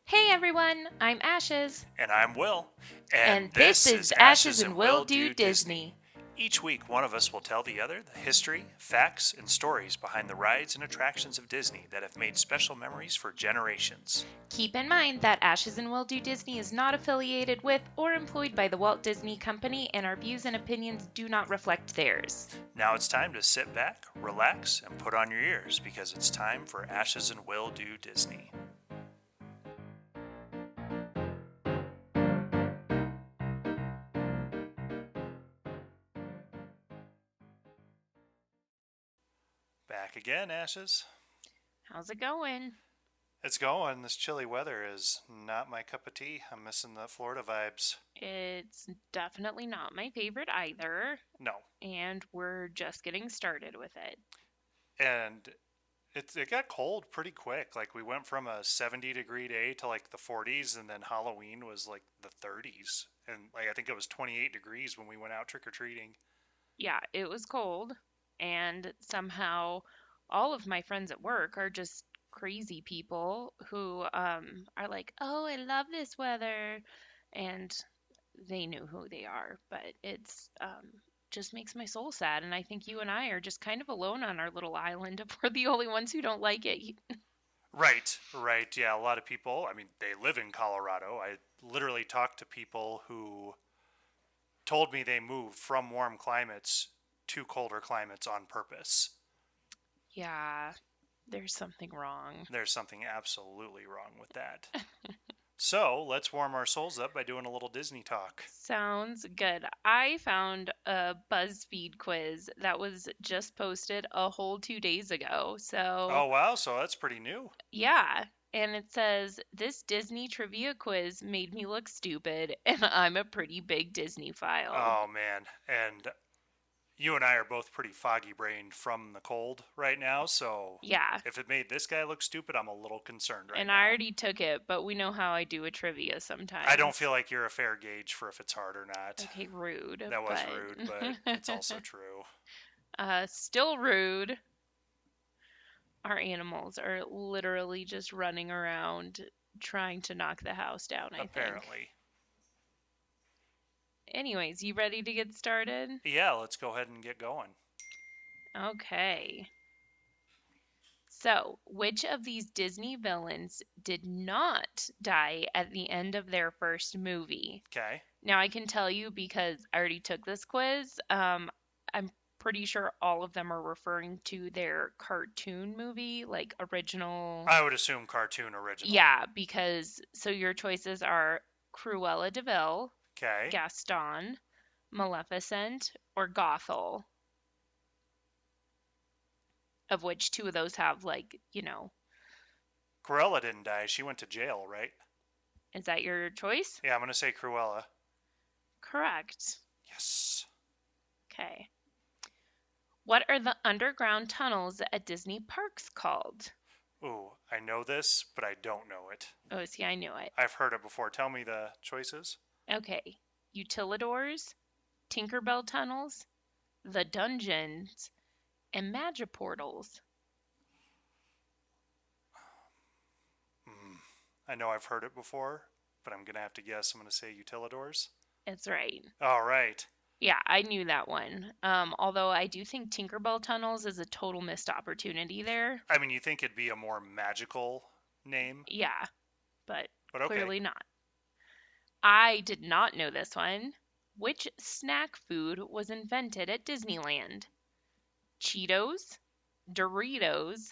Hey everyone, I'm Ashes, And I'm Will. and And this this is is Ashes Ashes and and Will Will Do Do Disney. Disney. Each week, one of us will tell the other the history, facts, and stories behind the rides and attractions of Disney that have made special memories for generations. Keep in mind that Ashes and Will Do Disney is not affiliated with or employed by the Walt Disney Company, and our views and opinions do not reflect theirs. Now it's time to sit back, relax, and put on your ears because it's time for Ashes and Will Do Disney. Back again, Ashes. How's it going? It's going. This chilly weather is not my cup of tea. I'm missing the Florida vibes. It's definitely not my favorite either, No. and we're just getting started with it. And it got cold pretty quick. Like we went from a 70-degree day to like the 40s, and then Halloween was like the 30s, and like I think it was 28 degrees when we went out trick or treating. Yeah, it was cold, and somehow all of my friends at work are just crazy people who are like, "Oh, I love this weather," and they knew who they are, but it's just makes my soul sad. And I think you and I are just kind of alone on our little island if we're the only ones who don't like it. Right, right. Yeah, a lot of people. I mean, they live in Colorado. I literally talked to people who told me they moved from warm climates to colder climates on purpose. Yeah, there's something wrong. There's something absolutely wrong with that. So let's warm our souls up by doing a little Disney talk. Sounds good. I found a BuzzFeed quiz that was just posted a whole 2 days ago. So, Oh wow, so that's pretty new. yeah. And it says, this Disney trivia quiz made me look stupid, and I'm a pretty big Disney file. Oh man, and you and I are both pretty foggy brained from the cold right now, so Yeah. if it made this guy look stupid, I'm a little concerned right And I now. already took it, but we know how I do a trivia I don't sometimes. feel like you're a fair gauge for if it's hard or not. Okay, rude, That was but rude, but it's also true. still rude. Our animals are literally just running around trying to knock the house down, I think. Apparently. Anyways, you ready to get started? Yeah, let's go ahead and get going. Okay. So, which of these Disney villains did not die at the end of their first movie? Okay. Now, I can tell you because I already took this quiz. I'm pretty sure all of them are referring to their cartoon movie, like original. I would assume cartoon original. Yeah, because so your choices are Cruella de Vil, Okay. Gaston, Maleficent, or Gothel, of which two of those have, like, Cruella didn't die. She went to jail, right? is that your choice? Yeah, I'm going to say Cruella. Correct. Yes. Okay. What are the underground tunnels at Disney parks called? Ooh, I know this, but I don't know it. Oh, see, I knew it. I've heard it before. Tell me the choices. Okay. Utilidors, Tinkerbell tunnels, the dungeons, and Magiportals. Hmm. I know I've heard it before, but I'm going to have to guess. I'm going to say Utilidors. That's right. All right. Yeah, I knew that one. Although I do think Tinkerbell tunnels is a total missed opportunity there. I mean, you think it'd be a more magical name, Yeah, but but okay. clearly not. I did not know this one. Which snack food was invented at Disneyland? Cheetos, Doritos,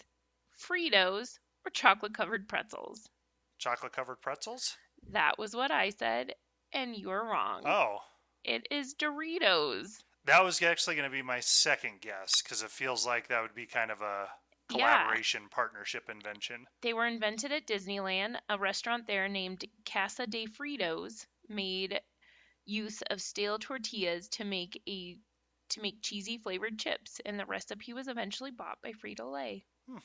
Fritos, or chocolate covered pretzels? Chocolate covered pretzels? That was what I said, and you're wrong. Oh, It is Doritos. that was actually going to be my second guess because it feels like that would be kind of a Yeah, collaboration partnership invention. they were invented at Disneyland. A restaurant there named Casa de Fritos made use of stale tortillas to make cheesy flavored chips, and the recipe was eventually bought by Frito-Lay. Hmm.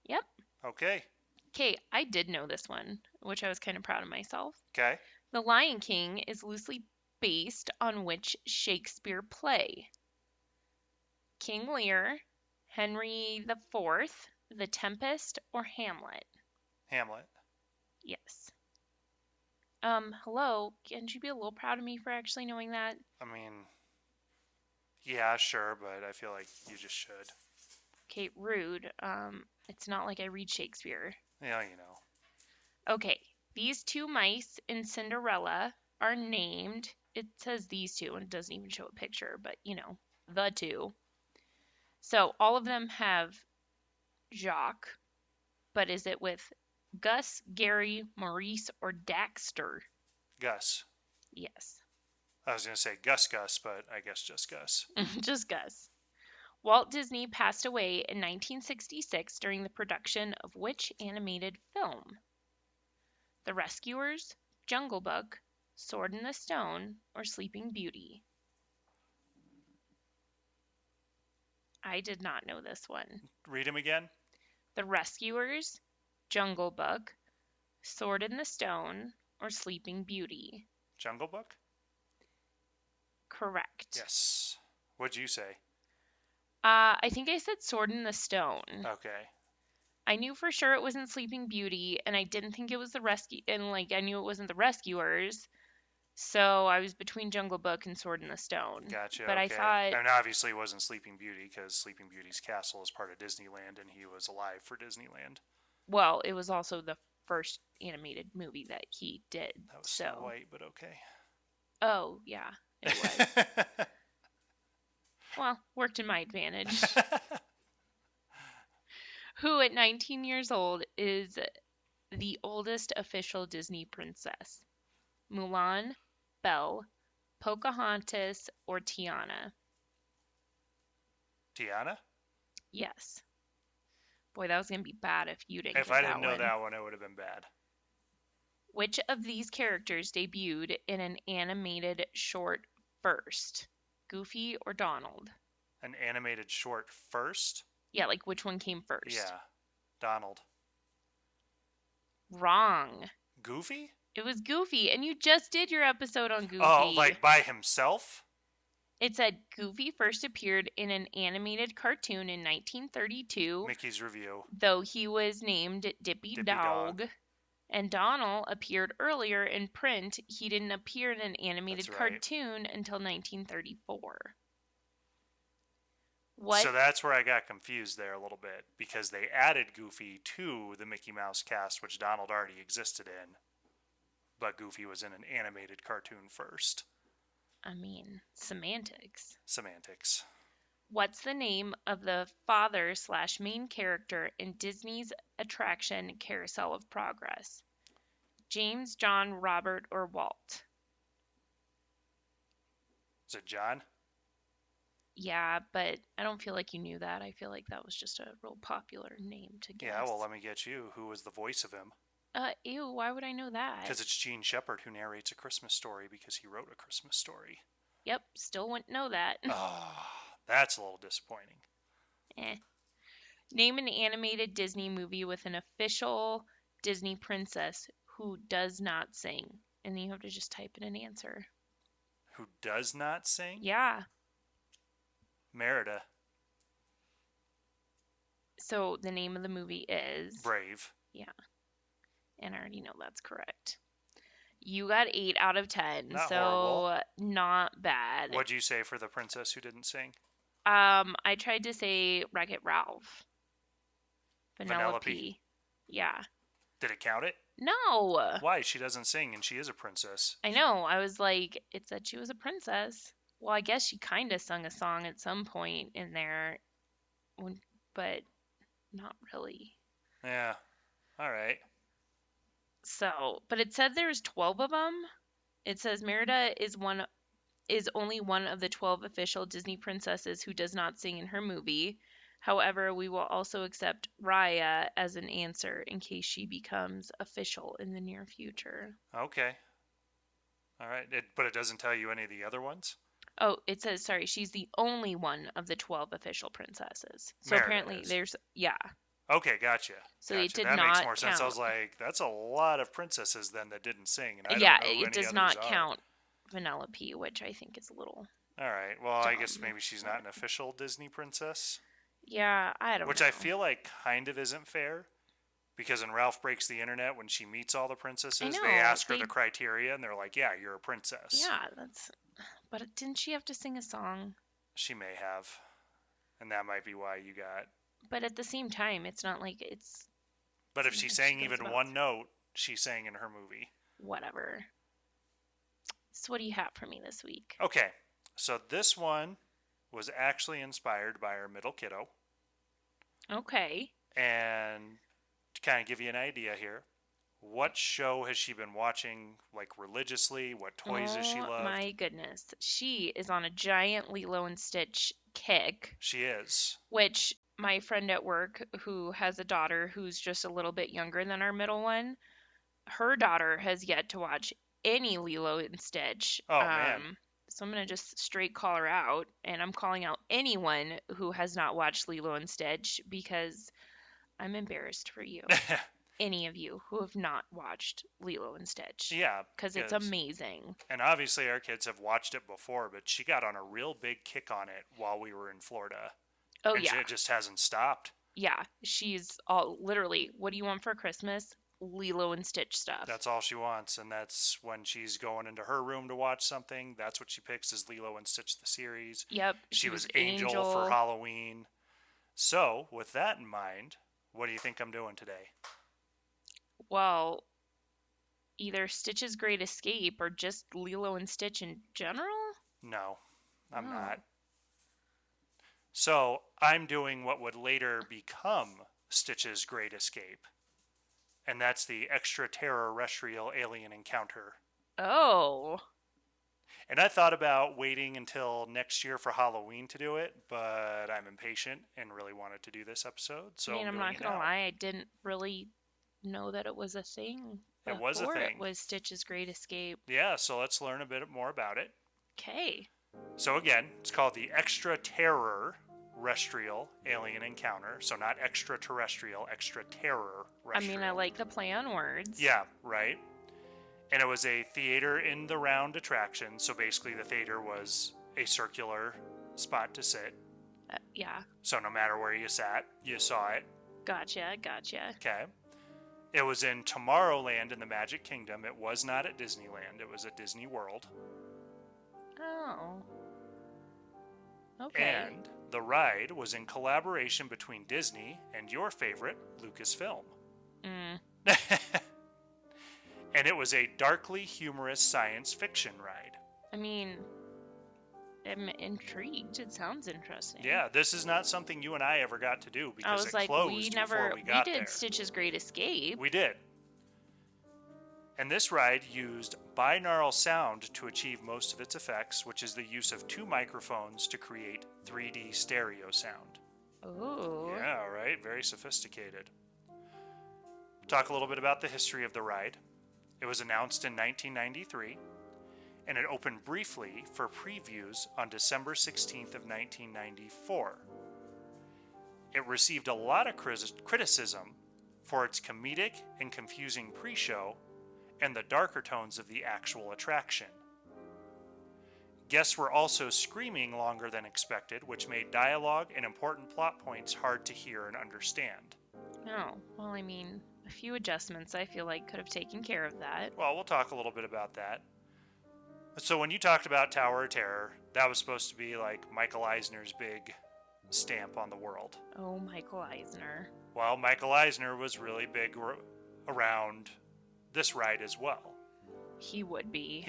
Yep. Okay. Okay, I did know this one, which I was kind of proud of myself. Okay. The Lion King is loosely based on which Shakespeare play? King Lear, Henry IV, The Tempest, or Hamlet? Hamlet. Yes. Hello. Can't you be a little proud of me for actually knowing that? I mean, yeah, sure, but I feel like you just should. Okay, rude. It's not like I read Shakespeare. Yeah, you know. Okay, these two mice in Cinderella are named. It says these two, and it doesn't even show a picture, but the two. So all of them have Jacques, but is it with Gus, Gary, Maurice, or Daxter? Gus. Yes, I was going to say Gus, but I guess just Gus. just Gus. Walt Disney passed away in 1966 during the production of which animated film? The Rescuers, Jungle Book, Sword in the Stone, or Sleeping Beauty? I did not know this one. Read him again. The Rescuers, Jungle Book, Sword in the Stone, or Sleeping Beauty? Jungle Book? Correct. Yes. What'd you say? I think I said Sword in the Stone. Okay. I knew for sure it wasn't Sleeping Beauty, and I didn't think it was the rescue, and I knew it wasn't the Rescuers. So I was between Jungle Book and Sword in the Stone. Gotcha. But I Okay. thought, And obviously it wasn't Sleeping Beauty because Sleeping Beauty's castle is part of Disneyland and he was alive for Disneyland. well, it was also the first animated movie that he did. That was So, Snow White, but okay. oh yeah, it was. Well, worked in my advantage. Who at 19 years old is the oldest official Disney princess? Mulan, Belle, Pocahontas, or Tiana? Tiana? Yes. Boy, that was going to be bad if you didn't If get I that didn't know one. that one, it would have been bad. Which of these characters debuted in an animated short first? Goofy or Donald? An animated short first? Yeah, like which one came first? Yeah. Donald. Wrong. Goofy? It was Goofy, and you just did your episode on Goofy. Oh, like by himself? It said Goofy first appeared in an animated cartoon in 1932, Mickey's Review. though he was named Dippy, Dippy Dog. And Donald appeared earlier in print. He didn't appear in an animated That's right. cartoon until 1934. So that's where I got confused there a little bit because they added Goofy to the Mickey Mouse cast, which Donald already existed in, but Goofy was in an animated cartoon first. I mean, semantics. Semantics. What's the name of the father/main character in Disney's attraction Carousel of Progress? James, John, Robert, or Walt? Is it John? Yeah, but I don't feel like you knew that. I feel like that was just a real popular name to guess. Yeah, well, let me get you. Who was the voice of him? Ew, why would I know that? Because it's Gene Shepard who narrates A Christmas Story because he wrote A Christmas Story. Yep, still wouldn't know that. Oh, that's a little disappointing. Name an animated Disney movie with an official Disney princess who does not sing. And then you have to just type in an answer. Who does not sing? Yeah. Merida. So the name of the movie is Brave. Yeah. And I already know that's correct. You got 8 out of 10. Not so horrible. Not bad. What'd you say for the princess who didn't sing? I tried to say Wreck-It Ralph. Vanellope. Yeah. Did it count it? No. Why? She doesn't sing and she is a princess. I know. I was like, it said she was a princess. Well, I guess she kind of sung a song at some point in there, but not really. Yeah. All right. So, but it said there's 12 of them. It says Merida is only one of the 12 official Disney princesses who does not sing in her movie. However, we will also accept Raya as an answer in case she becomes official in the near future. Okay. All right. But it doesn't tell you any of the other ones? Oh, it says, sorry, she's the only one of the 12 official princesses. So Merida apparently is. there's, yeah. Okay, gotcha. So it did that not makes more sense. count. I was like, that's a lot of princesses then that didn't sing. And I Yeah, don't know who it does any not others are. count Vanellope, which I think is a little All right. Well, I guess dumb. maybe she's not an official Disney princess. Yeah, I don't know. Which I feel like kind of isn't fair Because in Ralph Breaks the Internet, when she meets all the I princesses, they know. ask her the criteria, and they're like, yeah, you're a princess. Yeah, that's. But didn't she have to sing a song? She may have. And that might be why you got. But at the same time, it's not like But if she sometimes she sang goes even about one note, she sang in her movie. whatever. So what do you have for me this week? Okay, so this one was actually inspired by our middle kiddo. Okay. And to kind of give you an idea here, what show has she been watching, like, religiously? What toys has she Oh loved? my goodness. She is on a giant Lilo and Stitch kick, She is. which my friend at work who has a daughter who's just a little bit younger than our middle one, her daughter has yet to watch any Lilo and Stitch. Oh, man. So I'm going to just straight call her out, and I'm calling out anyone who has not watched Lilo and Stitch because I'm embarrassed for you. Any of you who have not watched Lilo and Stitch. Yeah, Because it's amazing. And obviously our kids have watched it before, but she got on a real big kick on it while we were in Florida. Oh, and yeah. It just hasn't stopped. Yeah. She's all literally, what do you want for Christmas? Lilo and Stitch stuff. That's all she wants, and that's when she's going into her room to watch something. That's what she picks is Lilo and Stitch the series. Yep. She was Angel for Halloween. So, with that in mind, what do you think I'm doing today? Well, either Stitch's Great Escape or just Lilo and Stitch in general? No, I'm not. So, I'm doing what would later become Stitch's Great Escape. And that's the extraterrestrial alien encounter. Oh. And I thought about waiting until next year for Halloween to do it, but I'm impatient and really wanted to do this episode. So I mean, I'm not going to lie, I didn't really know that it was a thing. It was a thing. It was Stitch's Great Escape. Yeah, so let's learn a bit more about it. Okay. So again, it's called the extraterrestrial alien encounter. So not extraterrestrial, extraterrestrial. I mean, I like the play on words. Yeah, right. And it was a theater in the round attraction. So basically the theater was a circular spot to sit. Yeah. So no matter where you sat, you saw it. Gotcha. Okay. It was in Tomorrowland in the Magic Kingdom. It was not at Disneyland. It was at Disney World. Oh. Okay. And the ride was in collaboration between Disney and your favorite, Lucasfilm. And it was a darkly humorous science fiction ride. I mean, I'm intrigued. It sounds interesting. Yeah, this is not something you and I ever got to do because it closed before we got there. We did Stitch's Great Escape. We did. And this ride used binaural sound to achieve most of its effects, which is the use of two microphones to create 3D stereo sound. Oh. Yeah, right? Very sophisticated. Talk a little bit about the history of the ride. It was announced in 1993, and it opened briefly for previews on December 16th of 1994. It received a lot of criticism for its comedic and confusing pre-show and the darker tones of the actual attraction. Guests were also screaming longer than expected, which made dialogue and important plot points hard to hear and understand. Oh, well, I mean, a few adjustments I feel like could have taken care of that. Well, we'll talk a little bit about that. So when you talked about Tower of Terror, that was supposed to be like Michael Eisner's big stamp on the world. Oh, Michael Eisner. Well, Michael Eisner was really big around this ride as well. He would be.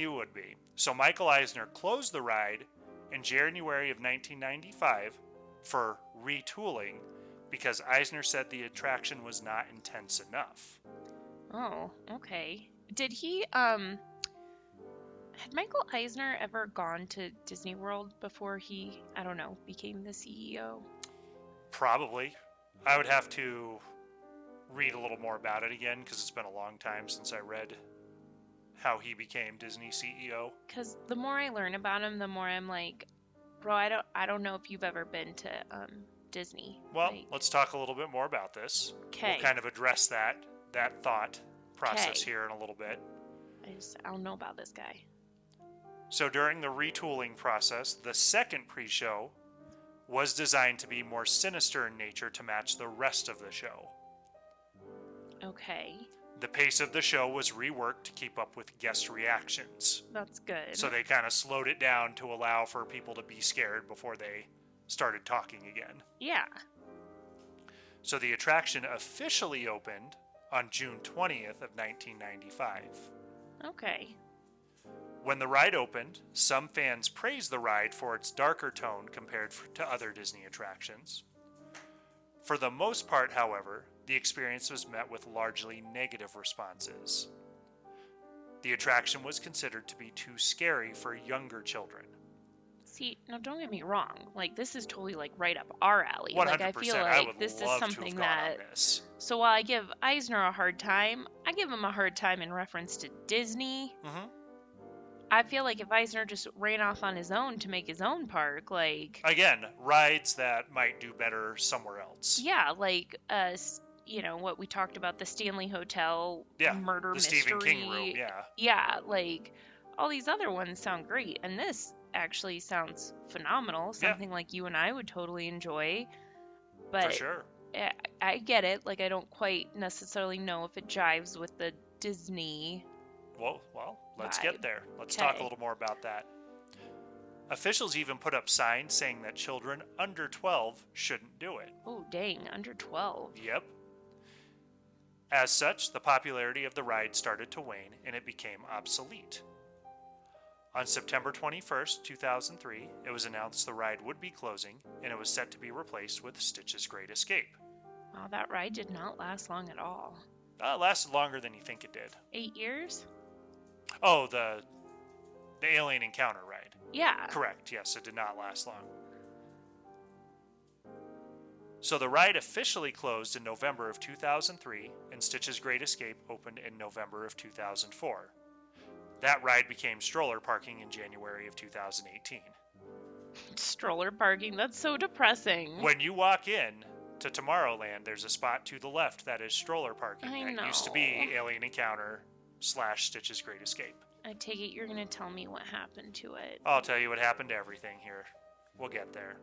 So Michael Eisner closed the ride in January of 1995 for retooling because Eisner said the attraction was not intense enough. Oh, okay. Did he, had Michael Eisner ever gone to Disney World before he, I don't know, became the CEO? Probably. I would have to read a little more about it again because it's been a long time since I read how he became Disney CEO. Because the more I learn about him, the more I'm like, bro, I don't know if you've ever been to Disney. Well, let's talk a little bit more about this. Okay. We'll kind of address that thought process here in a little bit. I don't know about this guy. So during the retooling process, the second pre-show was designed to be more sinister in nature to match the rest of the show. Okay. The pace of the show was reworked to keep up with guest reactions. That's good. So they kind of slowed it down to allow for people to be scared before they started talking again. Yeah. So the attraction officially opened on June 20th of 1995. Okay. When the ride opened, some fans praised the ride for its darker tone compared to other Disney attractions. For the most part, however, the experience was met with largely negative responses. The attraction was considered to be too scary for younger children. See, now don't get me wrong. Like, this is totally, like, right up our alley. 100%, Like, I feel I like would this is love to have something gone that... on this. So while I give Eisner a hard time, I give him a hard time in reference to Disney. Mm-hmm. I feel like if Eisner just ran off on his own to make his own park, like... Again, rides that might do better somewhere else. Yeah, like, you know, what we talked about, the Stanley Hotel murder the mystery. Stephen King room, yeah. Yeah, like, all these other ones sound great. And this actually sounds phenomenal. Something like you and I would totally enjoy. But for sure. I get it. Like, I don't quite necessarily know if it jives with the Disney... Well, let's vibe. get there. Let's talk a little more about that. Officials even put up signs saying that children under 12 shouldn't do it. Oh, dang, under 12. Yep. As such, the popularity of the ride started to wane and it became obsolete. On September 21st, 2003, it was announced the ride would be closing and it was set to be replaced with Stitch's Great Escape. Wow, that ride did not last long at all. It lasted longer than you think it did. 8 years? Oh, the alien encounter ride. Yeah. Correct, yes, it did not last long. So the ride officially closed in November of 2003, and Stitch's Great Escape opened in November of 2004. That ride became stroller parking in January of 2018. Stroller parking, that's so depressing. When you walk in to Tomorrowland, there's a spot to the left that is stroller parking that used to be Alien Encounter / Stitch's Great Escape. I take it you're going to tell me what happened to it. I'll tell you what happened to everything here. We'll get there.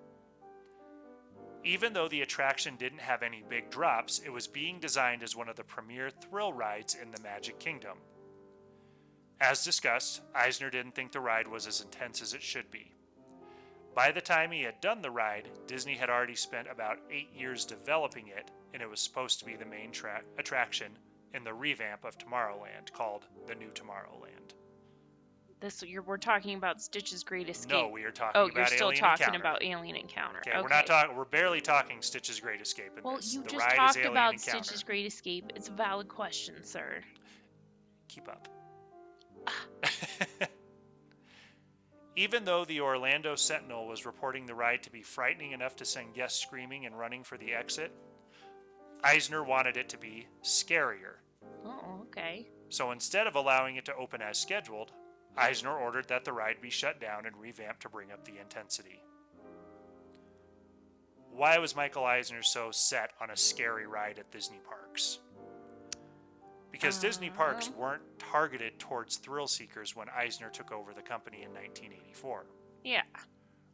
Even though the attraction didn't have any big drops, it was being designed as one of the premier thrill rides in the Magic Kingdom. As discussed, Eisner didn't think the ride was as intense as it should be. By the time he had done the ride, Disney had already spent about 8 years developing it, and it was supposed to be the main attraction in the revamp of Tomorrowland called the New Tomorrowland. We're talking about Stitch's Great Escape. No, we are talking about Alien Encounter. Oh, you're still talking about Alien Encounter. Okay, we're not talking. We're barely talking Stitch's Great Escape in well, this. you The just ride talked is Alien about Encounter. Stitch's Great Escape. It's a valid question, sir. Keep up. Even though the Orlando Sentinel was reporting the ride to be frightening enough to send guests screaming and running for the exit, Eisner wanted it to be scarier. Oh, okay. So instead of allowing it to open as scheduled, Eisner ordered that the ride be shut down and revamped to bring up the intensity. Why was Michael Eisner so set on a scary ride at Disney parks? Because Disney parks weren't targeted towards thrill seekers when Eisner took over the company in 1984. Yeah.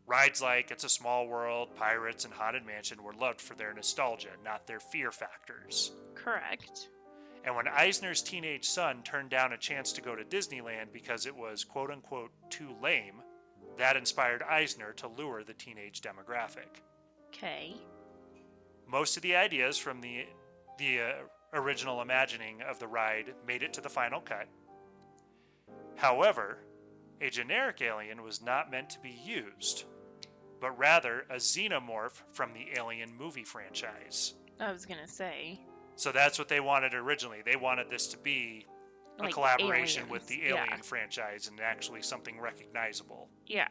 Rides like It's a Small World, Pirates, and Haunted Mansion were loved for their nostalgia, not their fear factors. Correct. And when Eisner's teenage son turned down a chance to go to Disneyland because it was quote-unquote too lame, that inspired Eisner to lure the teenage demographic. Okay. Most of the ideas from the original imagining of the ride made it to the final cut. However, a generic alien was not meant to be used, but rather a xenomorph from the Alien movie franchise. I was going to say. So that's what they wanted originally. They wanted this to be a like collaboration aliens. with the Alien franchise and actually something recognizable. Yeah.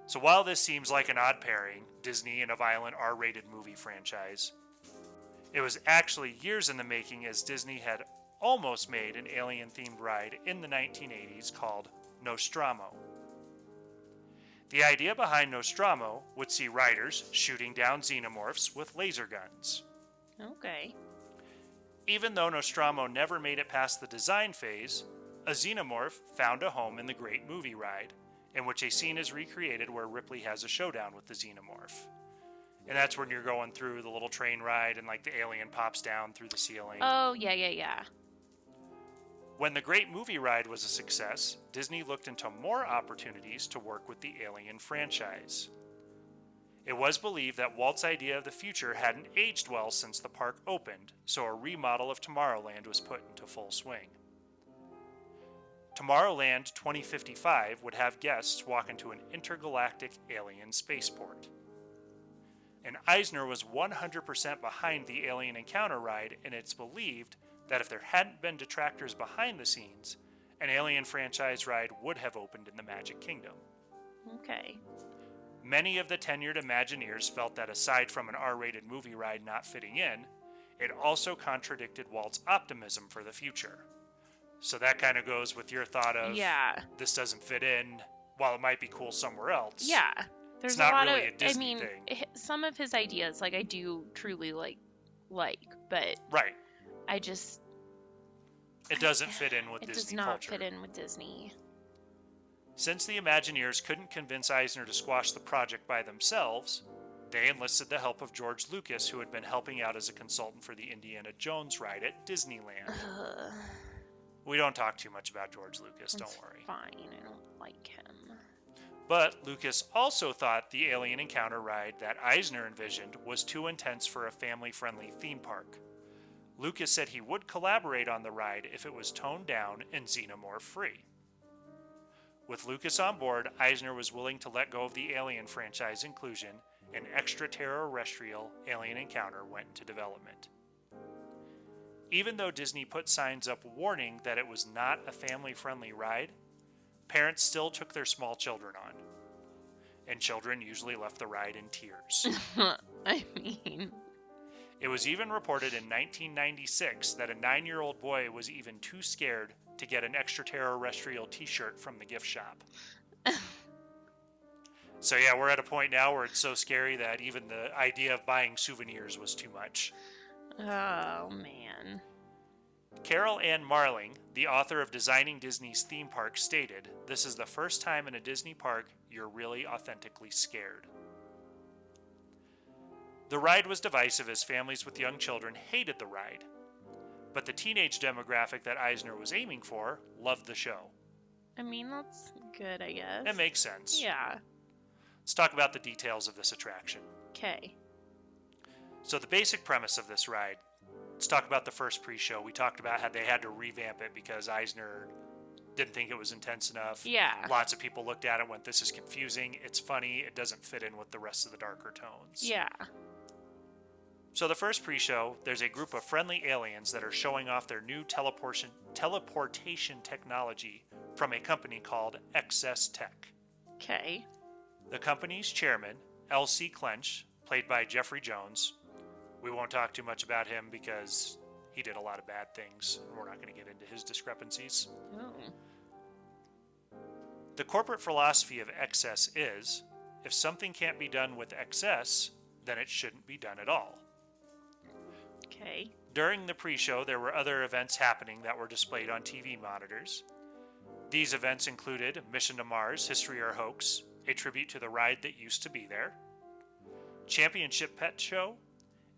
So while this seems like an odd pairing, Disney and a violent R-rated movie franchise, it was actually years in the making, as Disney had almost made an alien-themed ride in the 1980s called Nostromo. The idea behind Nostromo would see riders shooting down xenomorphs with laser guns. Okay. Even though Nostromo never made it past the design phase, a xenomorph found a home in the Great Movie Ride, in which a scene is recreated where Ripley has a showdown with the xenomorph. And that's when you're going through the little train ride and like the alien pops down through the ceiling. Oh, yeah, yeah, yeah. When the Great Movie Ride was a success, Disney looked into more opportunities to work with the Alien franchise. It was believed that Walt's idea of the future hadn't aged well since the park opened, so a remodel of Tomorrowland was put into full swing. Tomorrowland 2055 would have guests walk into an intergalactic alien spaceport. And Eisner was 100% behind the Alien Encounter ride, and it's believed that if there hadn't been detractors behind the scenes, an Alien franchise ride would have opened in the Magic Kingdom. Okay. Many of the tenured Imagineers felt that aside from an R-rated movie ride not fitting in, it also contradicted Walt's optimism for the future. So that kind of goes with your thought of, this doesn't fit in, while it might be cool somewhere else. Yeah. There's it's not a lot really of, a Disney thing. Some of his ideas, like, I do truly like, but right. I just... It doesn't fit in with Disney culture. It does not fit in with Disney. Since the Imagineers couldn't convince Eisner to squash the project by themselves, they enlisted the help of George Lucas, who had been helping out as a consultant for the Indiana Jones ride at Disneyland. We don't talk too much about George Lucas, don't worry. Fine, I don't like him. But Lucas also thought the Alien Encounter ride that Eisner envisioned was too intense for a family-friendly theme park. Lucas said he would collaborate on the ride if it was toned down and xenomorph-free. With Lucas on board, Eisner was willing to let go of the Alien franchise inclusion, and ExtraTERRORestrial Alien Encounter went into development. Even though Disney put signs up warning that it was not a family-friendly ride, parents still took their small children on. And children usually left the ride in tears. I mean... It was even reported in 1996 that a 9-year-old boy was even too scared to get an ExtraTERRORestrial t-shirt from the gift shop. So yeah, we're at a point now where it's so scary that even the idea of buying souvenirs was too much. Oh, man. Carol Ann Marling, the author of Designing Disney's Theme Park, stated, "This is the first time in a Disney park you're really authentically scared." The ride was divisive as families with young children hated the ride, but the teenage demographic that Eisner was aiming for loved the show. I mean, that's good, I guess. It makes sense. Yeah. Let's talk about the details of this attraction. Okay. So the basic premise of this ride, let's talk about the first pre-show. We talked about how they had to revamp it because Eisner didn't think it was intense enough. Yeah. Lots of people looked at it and went, this is confusing, it's funny, it doesn't fit in with the rest of the darker tones. Yeah. So the first pre-show, there's a group of friendly aliens that are showing off their new teleportation technology from a company called XS Tech. Okay. The company's chairman, L.C. Clench, played by Jeffrey Jones. We won't talk too much about him because he did a lot of bad things. We're not going to get into his discrepancies. Oh. The corporate philosophy of excess is, if something can't be done with excess, then it shouldn't be done at all. Okay. During the pre-show, there were other events happening that were displayed on TV monitors. These events included Mission to Mars, History or Hoax, a tribute to the ride that used to be there, Championship Pet Show,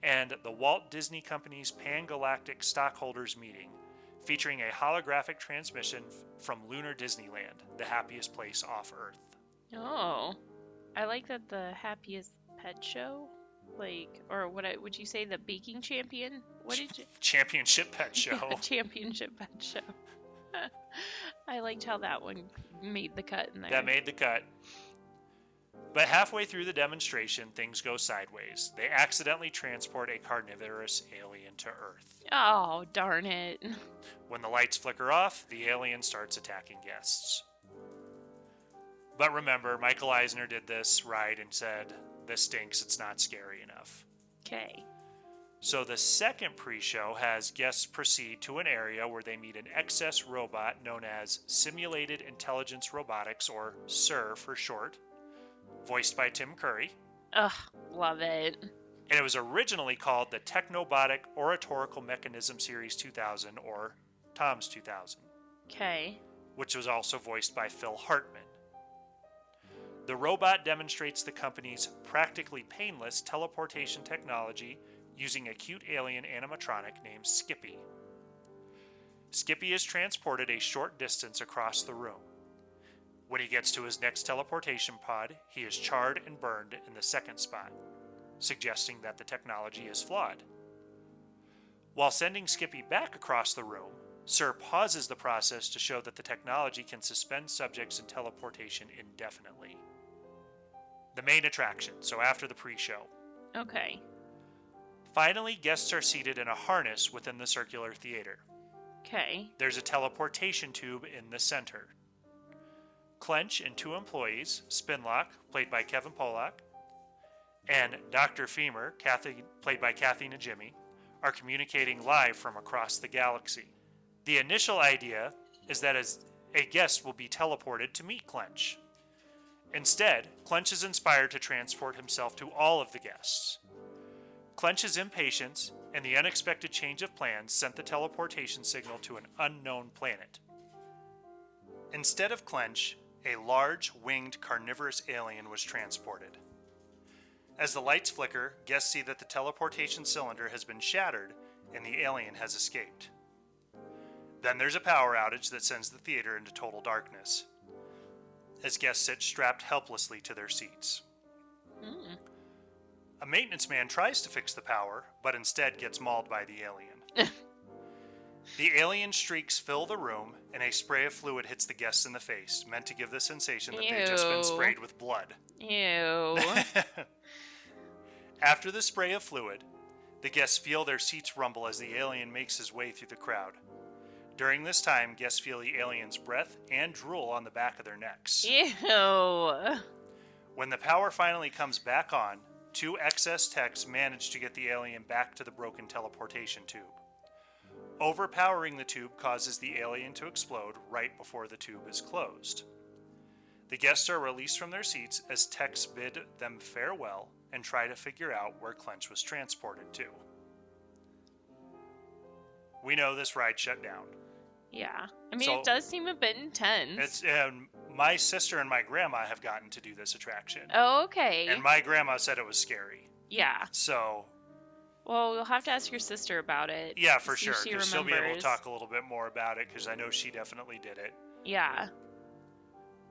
and the Walt Disney Company's Pan-Galactic Stockholders Meeting, featuring a holographic transmission from Lunar Disneyland, the happiest place off Earth. Oh. I like that the happiest pet show? Or would you say the baking champion? What did you... Championship Pet Show. Yeah, Championship Pet Show. I liked how that one made the cut in there. That made the cut. But halfway through the demonstration, things go sideways. They accidentally transport a carnivorous alien to Earth. Oh, darn it. When the lights flicker off, the alien starts attacking guests. But remember, Michael Eisner did this ride and said, this stinks, it's not scary enough. Okay. So the second pre-show has guests proceed to an area where they meet an excess robot known as Simulated Intelligence Robotics, or SIR for short, voiced by Tim Curry. Ugh, love it. And it was originally called the Technobotic Oratorical Mechanism Series 2000, or TOMS 2000. Okay. Which was also voiced by Phil Hartman. The robot demonstrates the company's practically painless teleportation technology using a cute alien animatronic named Skippy. Skippy is transported a short distance across the room. When he gets to his next teleportation pod, he is charred and burned in the second spot, suggesting that the technology is flawed. While sending Skippy back across the room, Sir pauses the process to show that the technology can suspend subjects in teleportation indefinitely. The main attraction, so after the pre-show. Okay. Finally, guests are seated in a harness within the circular theater. Okay. There's a teleportation tube in the center. Clench and two employees, Spinlock, played by Kevin Pollak, and Dr. Femur, played by Kathy Najimy, are communicating live from across the galaxy. The initial idea is that a guest will be teleported to meet Clench. Instead, Clench is inspired to transport himself to all of the guests. Clench's impatience and the unexpected change of plans sent the teleportation signal to an unknown planet. Instead of Clench, a large, winged, carnivorous alien was transported. As the lights flicker, guests see that the teleportation cylinder has been shattered and the alien has escaped. Then there's a power outage that sends the theater into total darkness, as guests sit strapped helplessly to their seats. A maintenance man tries to fix the power, but instead gets mauled by the alien. The alien streaks fill the room, and a spray of fluid hits the guests in the face, meant to give the sensation that they've just been sprayed with blood. Ew. After the spray of fluid, the guests feel their seats rumble as the alien makes his way through the crowd. During this time, guests feel the alien's breath and drool on the back of their necks. Ew. When the power finally comes back on, two excess techs manage to get the alien back to the broken teleportation tube. Overpowering the tube causes the alien to explode right before the tube is closed. The guests are released from their seats as techs bid them farewell and try to figure out where Clench was transported to. We know this ride shut down. Yeah. I mean, it does seem a bit intense. My sister and my grandma have gotten to do this attraction. Oh, okay. And my grandma said it was scary. Yeah. So... Well, you'll have to ask your sister about it. Yeah, for sure, because she'll be able to talk a little bit more about it, because I know she definitely did it. Yeah.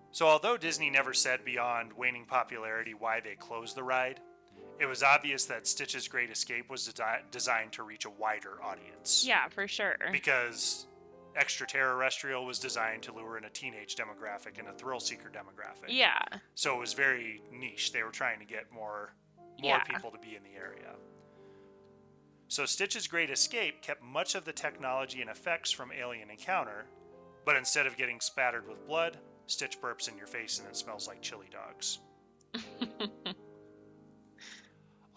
So although Disney never said beyond waning popularity why they closed the ride, it was obvious that Stitch's Great Escape was designed to reach a wider audience. Yeah, for sure. Because ExtraTERROrestrial was designed to lure in a teenage demographic and a thrill-seeker demographic. Yeah. So it was very niche. They were trying to get more people to be in the area. So Stitch's Great Escape kept much of the technology and effects from Alien Encounter, but instead of getting spattered with blood, Stitch burps in your face and it smells like chili dogs.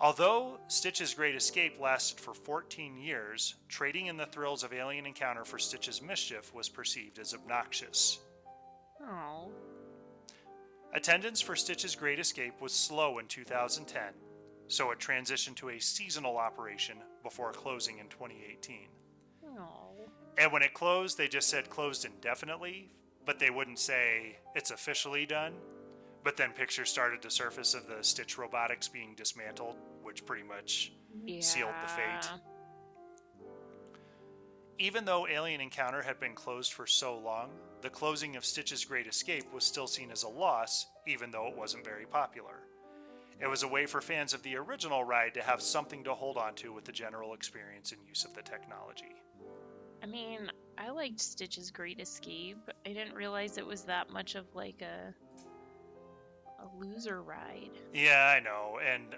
Although Stitch's Great Escape lasted for 14 years, trading in the thrills of Alien Encounter for Stitch's mischief was perceived as obnoxious. Oh. Attendance for Stitch's Great Escape was slow in 2010, so it transitioned to a seasonal operation before closing in 2018. Oh. And when it closed, they just said closed indefinitely, but they wouldn't say it's officially done. But then pictures started to surface of the Stitch robotics being dismantled, which pretty much sealed the fate. Even though Alien Encounter had been closed for so long, the closing of Stitch's Great Escape was still seen as a loss, even though it wasn't very popular. It was a way for fans of the original ride to have something to hold on to with the general experience and use of the technology. I mean, I liked Stitch's Great Escape. I didn't realize it was that much of like a loser ride. Yeah, I know. And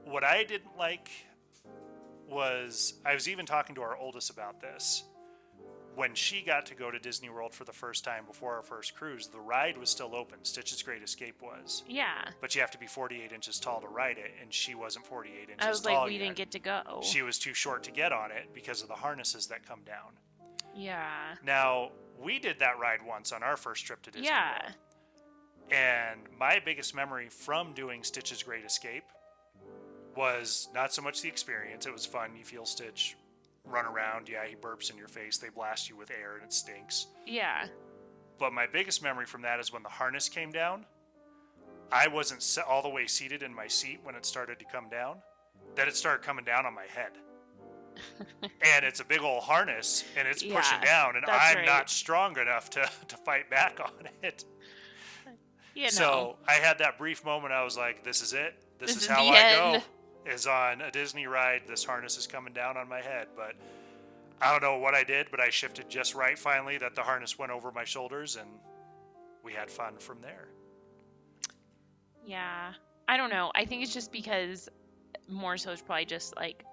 what I didn't like was, I was even talking to our oldest about this. When she got to go to Disney World for the first time before our first cruise, the ride was still open. Stitch's Great Escape was. Yeah. But you have to be 48 inches tall to ride it, and she wasn't 48 inches tall. I was like, we didn't get to go. She was too short to get on it because of the harnesses that come down. Yeah. Now, we did that ride once on our first trip to Disney World. And my biggest memory from doing Stitch's Great Escape was not so much the experience. It was fun. You feel Stitch run around. Yeah, he burps in your face. They blast you with air and it stinks. Yeah. But my biggest memory from that is when the harness came down. I wasn't all the way seated in my seat when it started to come down, that it started coming down on my head. And it's a big old harness, and it's pushing Yeah, down, and that's I'm right. not strong enough to fight back on it. You know, So I had that brief moment. I was like, this is it. This this is is how the I go, end. is on a Disney ride. This harness is coming down on my head. But I don't know what I did, but I shifted just right finally that the harness went over my shoulders, and we had fun from there. Yeah. I don't know. I think it's just because more so it's probably just like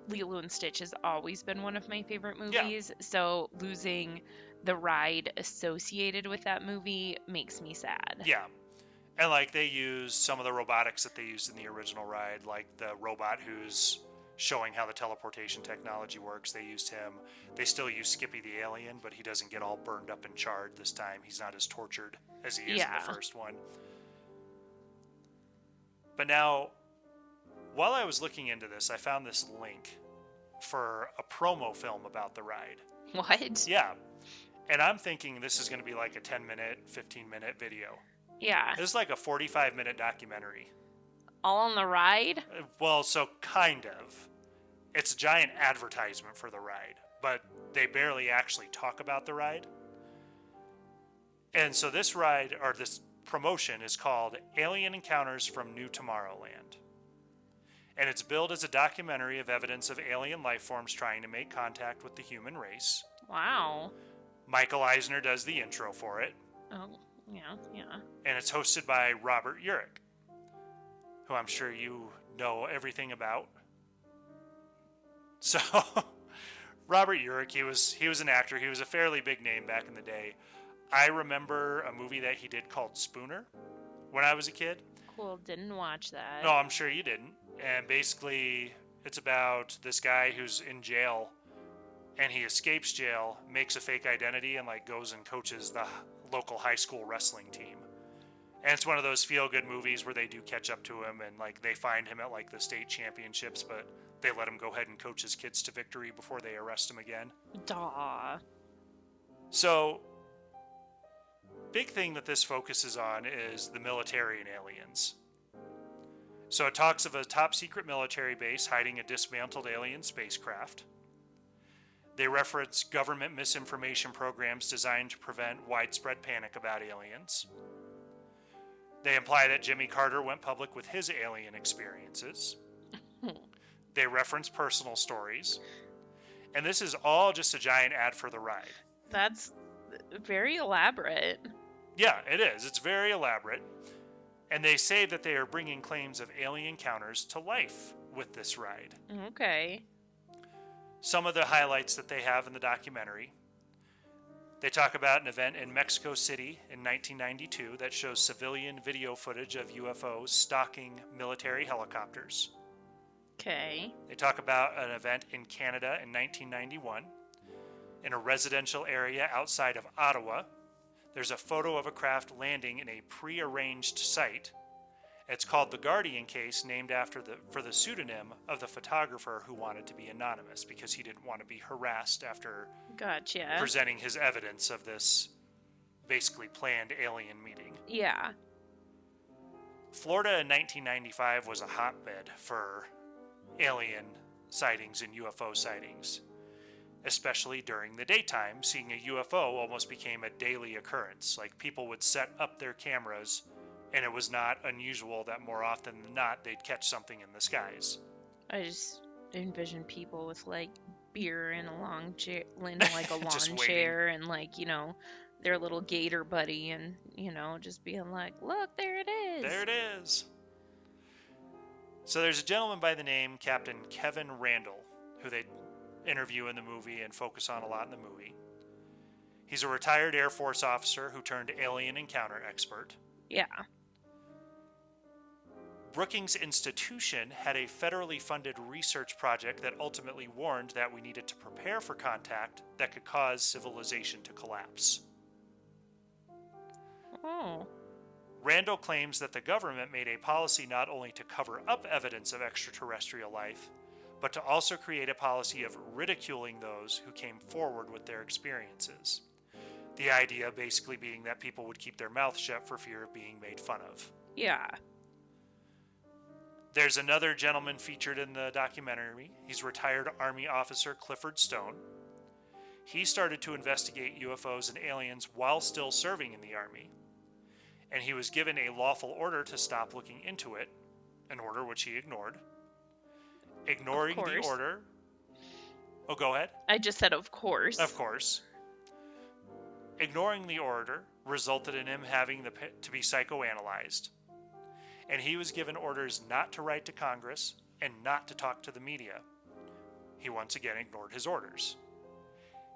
Lilo and Stitch has always been one of my favorite Yeah, movies, so losing the ride associated with that movie makes me sad. yeah. And like they used some of the robotics that they used in the original ride, like the robot who's showing how the teleportation technology works. They used him. They still use Skippy the alien, but he doesn't get all burned up and charred this time. He's not as tortured as he is in the Yeah. first one. But now, while I was looking into this, I found this link for a promo film about the ride. What? Yeah. And I'm thinking this is going to be like a 10-minute, 15-minute video. Yeah. This is like a 45-minute documentary. All on the ride? Well, so kind of. It's a giant advertisement for the ride, but they barely actually talk about the ride. And so this ride, or this promotion, is called Alien Encounters from New Tomorrowland. And it's billed as a documentary of evidence of alien life forms trying to make contact with the human race. Wow. Michael Eisner does the intro for it. Oh, yeah, yeah. And it's hosted by Robert Urich, who I'm sure you know everything about. So, Robert Urich, he was an actor. He was a fairly big name back in the day. I remember a movie that he did called Spooner when I was a kid. Cool, didn't watch that. No, I'm sure you didn't. And basically, it's about this guy who's in jail, and he escapes jail, makes a fake identity, and like goes and coaches the local high school wrestling team. And it's one of those feel-good movies where they do catch up to him, and like they find him at like the state championships, but they let him go ahead and coach his kids to victory before they arrest him again. Daw. So, big thing that this focuses on is the military and aliens. So it talks of a top secret military base hiding a dismantled alien spacecraft. They reference government misinformation programs designed to prevent widespread panic about aliens. They imply that Jimmy Carter went public with his alien experiences. They reference personal stories. And this is all just a giant ad for the ride. That's very elaborate. Yeah, it is. It's very elaborate. And they say that they are bringing claims of alien encounters to life with this ride. Okay. Some of the highlights that they have in the documentary. They talk about an event in Mexico City in 1992 that shows civilian video footage of UFOs stalking military helicopters. Okay. They talk about an event in Canada in 1991 in a residential area outside of Ottawa. There's a photo of a craft landing in a pre-arranged site. It's called the Guardian case, named for the pseudonym of the photographer who wanted to be anonymous because he didn't want to be harassed after Gotcha. presenting his evidence of this basically planned alien meeting. Yeah. Florida in 1995 was a hotbed for alien sightings and UFO sightings. Especially during the daytime, seeing a UFO almost became a daily occurrence. Like, people would set up their cameras, and it was not unusual that more often than not, they'd catch something in the skies. I just envision people with like beer in a long chair, in like a Just lawn waiting. chair, and like, you know, their little gator buddy, and, you know, just being like, look, there it is. There it is. So there's a gentleman by the name Captain Kevin Randall, who they interview in the movie and focus on a lot in the movie. He's a retired Air Force officer who turned alien encounter expert. Yeah. Brookings Institution had a federally funded research project that ultimately warned that we needed to prepare for contact that could cause civilization to collapse. Oh. Randall claims that the government made a policy not only to cover up evidence of extraterrestrial life, but to also create a policy of ridiculing those who came forward with their experiences. The idea basically being that people would keep their mouth shut for fear of being made fun of. Yeah. There's another gentleman featured in the documentary. He's retired Army officer Clifford Stone. He started to investigate UFOs and aliens while still serving in the Army, and he was given a lawful order to stop looking into it, an order which he ignored. Ignoring the order... Oh, go ahead. I just said of course. Of course. Ignoring the order resulted in him having to be psychoanalyzed. And he was given orders not to write to Congress and not to talk to the media. He once again ignored his orders.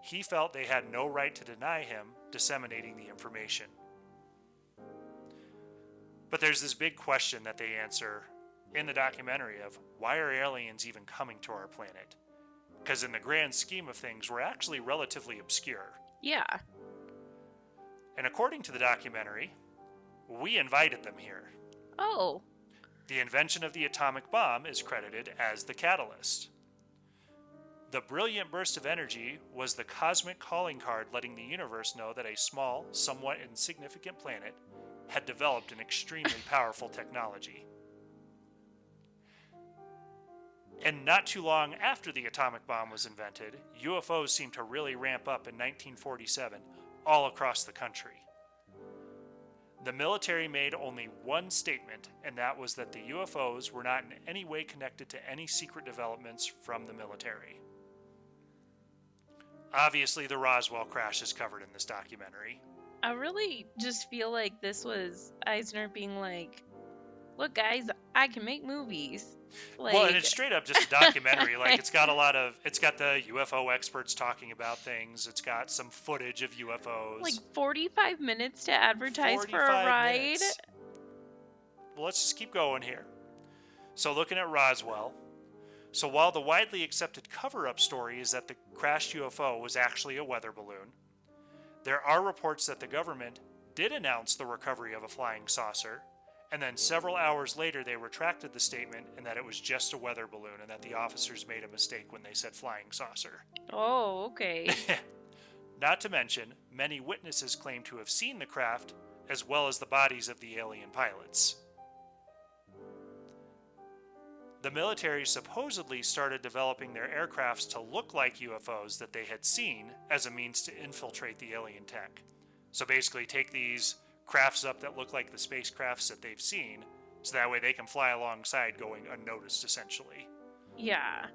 He felt they had no right to deny him disseminating the information. But there's this big question that they answer in the documentary of, why are aliens even coming to our planet? Because in the grand scheme of things, we're actually relatively obscure. Yeah. And according to the documentary, we invited them here. Oh. The invention of the atomic bomb is credited as the catalyst. The brilliant burst of energy was the cosmic calling card letting the universe know that a small, somewhat insignificant planet had developed an extremely powerful technology. And not too long after the atomic bomb was invented, UFOs seemed to really ramp up in 1947 all across the country. The military made only one statement, and that was that the UFOs were not in any way connected to any secret developments from the military. Obviously, the Roswell crash is covered in this documentary. I really just feel like this was Eisner being like, look guys, I can make movies. Like... Well, and it's straight up just a documentary. Like, it's got the UFO experts talking about things. It's got some footage of UFOs. Like 45 minutes to advertise for a ride? Minutes. Well, let's just keep going here. So looking at Roswell. So while the widely accepted cover-up story is that the crashed UFO was actually a weather balloon, there are reports that the government did announce the recovery of a flying saucer, and then several hours later they retracted the statement and that it was just a weather balloon and that the officers made a mistake when they said flying saucer. Oh, okay. Not to mention, many witnesses claim to have seen the craft as well as the bodies of the alien pilots. The military supposedly started developing their aircrafts to look like UFOs that they had seen as a means to infiltrate the alien tech. So basically take these crafts up that look like the spacecrafts that they've seen, so that way they can fly alongside going unnoticed, essentially. Yeah.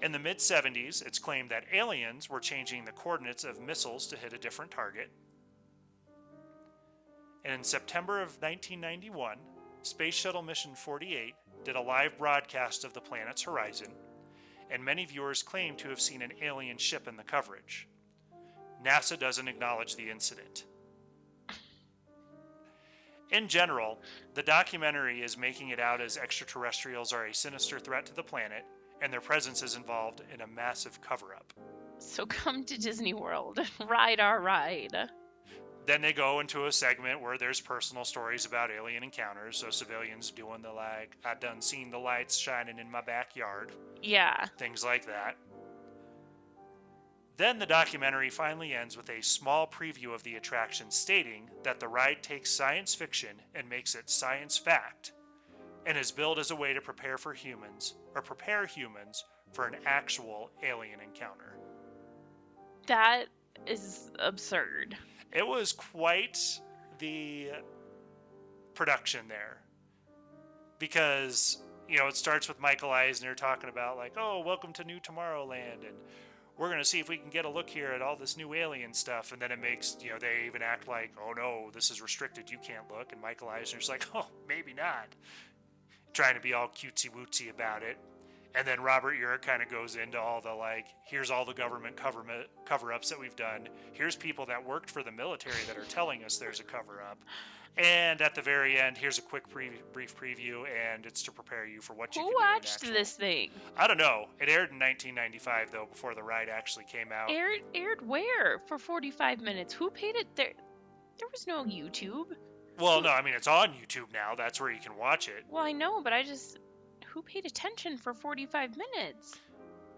In the mid-70s, it's claimed that aliens were changing the coordinates of missiles to hit a different target. And in September of 1991, Space Shuttle Mission 48 did a live broadcast of the planet's horizon, and many viewers claim to have seen an alien ship in the coverage. NASA doesn't acknowledge the incident. In general, the documentary is making it out as extraterrestrials are a sinister threat to the planet, and their presence is involved in a massive cover-up. So come to Disney World. Ride our ride. Then they go into a segment where there's personal stories about alien encounters, so civilians doing the like, I done seen the lights shining in my backyard. Yeah. Things like that. Then the documentary finally ends with a small preview of the attraction stating that the ride takes science fiction and makes it science fact, and is billed as a way to prepare humans for an actual alien encounter. That is absurd. It was quite the production there. Because, it starts with Michael Eisner talking about like, oh, welcome to New Tomorrowland, and we're going to see if we can get a look here at all this new alien stuff. And then it makes, they even act like, oh no, this is restricted, you can't look. And Michael Eisner's like, oh, maybe not. Trying to be all cutesy-wootsy about it. And then Robert Urich kind of goes into all the like, here's all the government cover-ups that we've done. Here's people that worked for the military that are telling us there's a cover-up. And at the very end, here's a quick brief preview, and it's to prepare you for what you can do. Who watched this thing? I don't know. It aired in 1995, though, before the ride actually came out. Aired where for 45 minutes? Who paid it there? There was no YouTube. Well, no, I mean, it's on YouTube now. That's where you can watch it. Well, I know, but who paid attention for 45 minutes?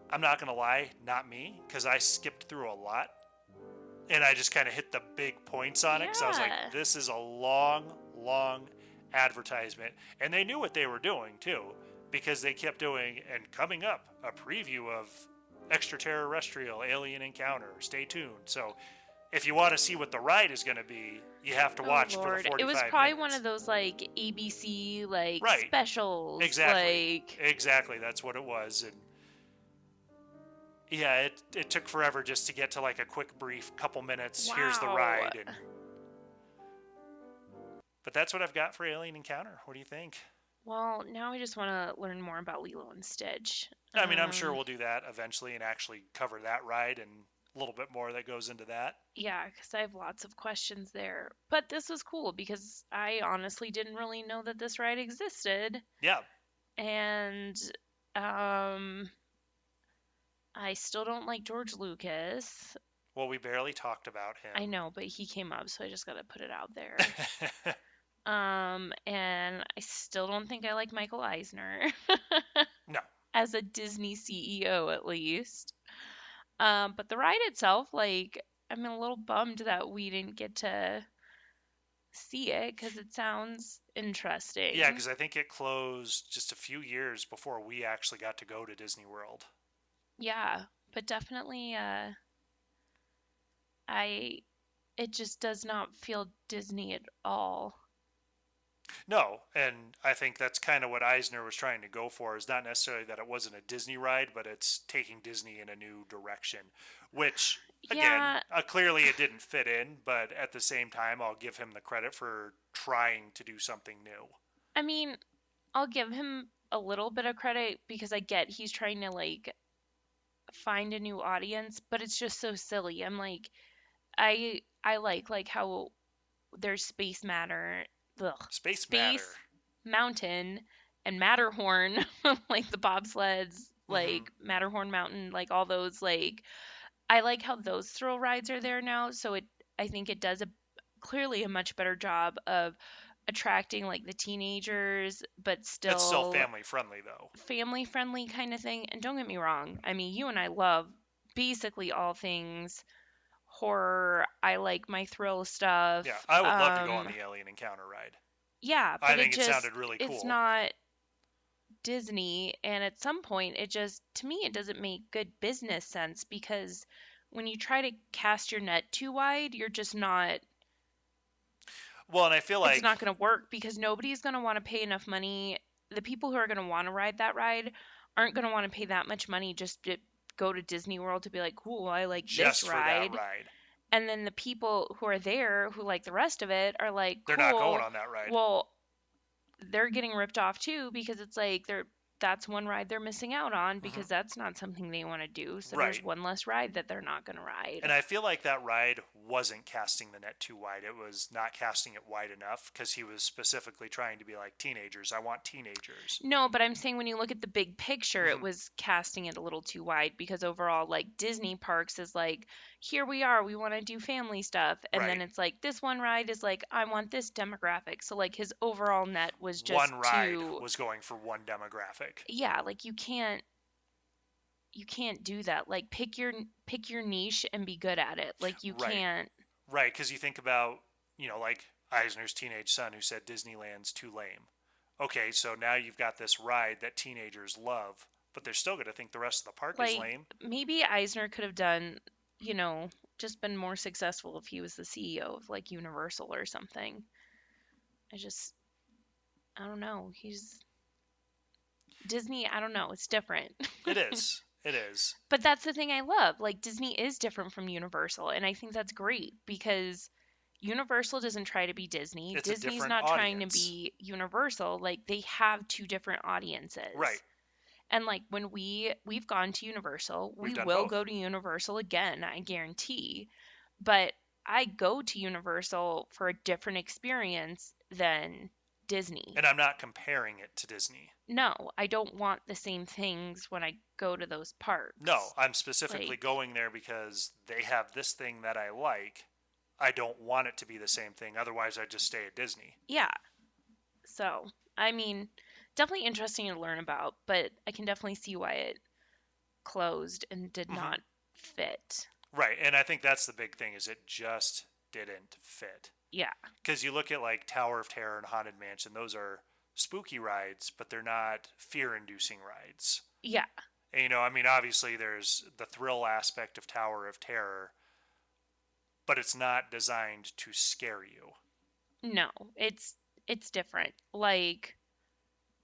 I'm not going to lie, not me, because I skipped through a lot. and I just kind of hit the big points on it because I was like, Yeah. this is a long, long advertisement. And they knew what they were doing too, because they kept doing, and coming up, a preview of Extraterrorrestrial Alien Encounter. Stay tuned. So if you want to see what the ride is going to be, you have to Oh watch for the Lord. It was 45 probably one of minutes. those like ABC like Right. specials. Exactly. Like Exactly. That's what it was. And yeah, it took forever just to get to like a quick brief couple minutes. Here's the wow. ride. And but that's what I've got for Alien Encounter. What do you think? Well, now I just want to learn more about Lilo and Stitch. I mean, I'm sure we'll do that eventually and actually cover that ride and a little bit more that goes into that. Yeah, because I have lots of questions there. But this was cool because I honestly didn't really know that this ride existed. Yeah. And um, I still don't like George Lucas. Well, we barely talked about I him. know, but he came up, so I just gotta put it out there. And I still don't think I like Michael Eisner No. as a Disney CEO, at least. But the ride itself, like, I'm a little bummed that we didn't get to see it because it sounds Yeah, interesting. because I think it closed just a few years before we actually got to go to Disney World. Yeah, but definitely, I it just does not feel Disney at all. No, and I think that's kind of what Eisner was trying to go for, is not necessarily that it wasn't a Disney ride, but it's taking Disney in a new direction, which, again, Yeah, clearly it didn't fit in, but at the same time, I'll give him the credit for trying to do something new. I mean, I'll give him a little bit of credit because I get he's trying to like find a new audience, but it's just so silly. I'm like, I like how there's space matter, Space Matter. space mountain and Matterhorn, like the bobsleds, Mm-hmm. like Matterhorn Mountain, like all those like I like how those thrill rides are there now. So I think it does a clearly a much better job of attracting like the teenagers, but It's still still family friendly, though. family friendly kind of thing. And don't get me wrong, I mean, you and I love basically all things horror. I like my thrill Yeah, stuff. I would love to go on the Alien Encounter ride. Yeah, I but think it sounded really it's cool. not Disney, and at some point it just to me it doesn't make good business sense because when you try to cast your net too wide, you're just not Well, and I feel it's like, not going to work because nobody's going to want to pay enough money. The people who are going to want to ride that ride aren't going to want to pay that much money just to go to Disney World to be like, cool, I like this just for that ride. ride, And then the people who are there who like the rest of it are like, they're not going cool, on that ride. well, they're getting ripped off too because it's like that's one ride they're missing out on Mm-hmm. because that's not something they want to do. So there's Right. one less ride that they're not going to ride. And I feel like that ride wasn't casting the net too wide. It was not casting it wide enough because he was specifically trying to be like, teenagers. I want teenagers. No, but I'm saying when you look at the big picture, it Mm-hmm. was casting it a little too wide because overall, like Disney parks is like, here we are, we want to do family stuff. And then Right. it's like, this one ride is like, I want this demographic. So, like, his overall net was just One ride too, was going for one demographic. yeah, like you can't do that. Like, pick your niche and be good at it. Like, you Right. can't, Right. Because you think about, like Eisner's teenage son who said Disneyland's too lame. Okay, so now you've got this ride that teenagers love, but they're still going to think the rest of the park is like, lame. maybe Eisner could have done, you know, just been more successful if he was the CEO of like Universal or something. I just, I don't know. He's Disney, I don't know. It's different. It is. It is. But that's the thing I love. Like, Disney is different from Universal. And I think that's great because Universal doesn't try to be Disney. It's a Disney's different not trying to audience. be Universal. Like, they have two different Right. audiences. And like when we've gone to Universal, We've we done will both. go to Universal again, I guarantee. But I go to Universal for a different experience than Disney. And I'm not comparing it to Disney. No, I don't want the same things when I go to those No, parks. I'm specifically Like, going there because they have this thing that I like. I don't want it to be the same thing. Otherwise, I'd just stay at Disney. yeah. So, I mean, definitely interesting to learn about, but I can definitely see why it closed and did Mm-hmm. not fit. Right, and I think that's the big thing is it just didn't fit. Yeah. Because you look at like Tower of Terror and Haunted Mansion, those are spooky rides, but they're not fear-inducing rides. Yeah. And, I mean, obviously there's the thrill aspect of Tower of Terror, but it's not designed to scare you. No, it's different. Like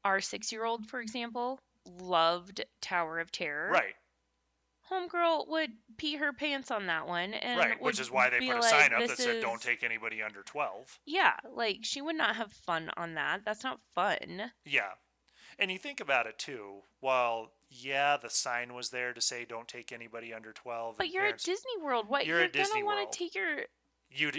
our 6-year-old, for example, loved Tower of Terror. Right. Homegirl would pee her pants on that one and Right, which would is why they be put a sign like, up that this said don't is, take anybody under 12. yeah, like she would not have fun on that. That's not fun. Yeah. And you think about it too. Well, yeah, the sign was there to say don't take anybody under 12 But and you're at parents. Disney World. What, You're you're at Disney gonna want World. to take your, You'd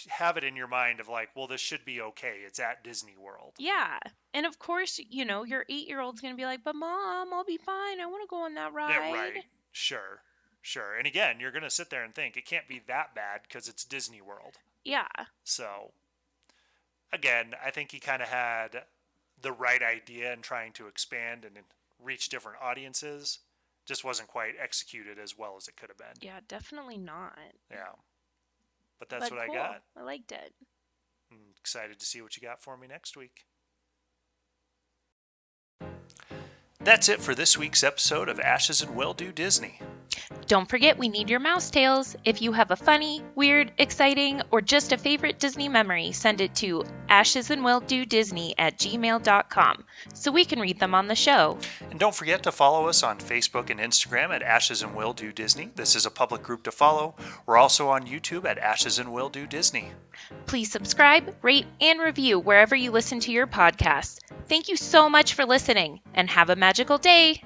have it in your mind of like, well, this should be okay. It's at Disney World. yeah. And of course, your 8-year-old's gonna be like, but mom, I'll be fine. I want to go on that Yeah, ride. right. Sure. Sure. And again, you're going to sit there and think it can't be that bad because it's Disney World. Yeah. So, again, I think he kind of had the right idea in trying to expand and reach different audiences. Just wasn't quite executed as well as it could have been. Yeah, definitely not. Yeah. But that's But what cool. I got. I liked it. I'm excited to see what you got for me next week. That's it for this week's episode of Ashes and Will Do Disney. Don't forget, we need your mouse tales. If you have a funny, weird, exciting, or just a favorite Disney memory, send it to ashesandwilldodisney@gmail.com so we can read them on the show. And don't forget to follow us on Facebook and Instagram at Ashes and Will Do Disney. This is a public group to follow. We're also on YouTube at Ashes and Will Do Disney. Please subscribe, rate, and review wherever you listen to your podcasts. Thank you so much for listening, and have a magical day.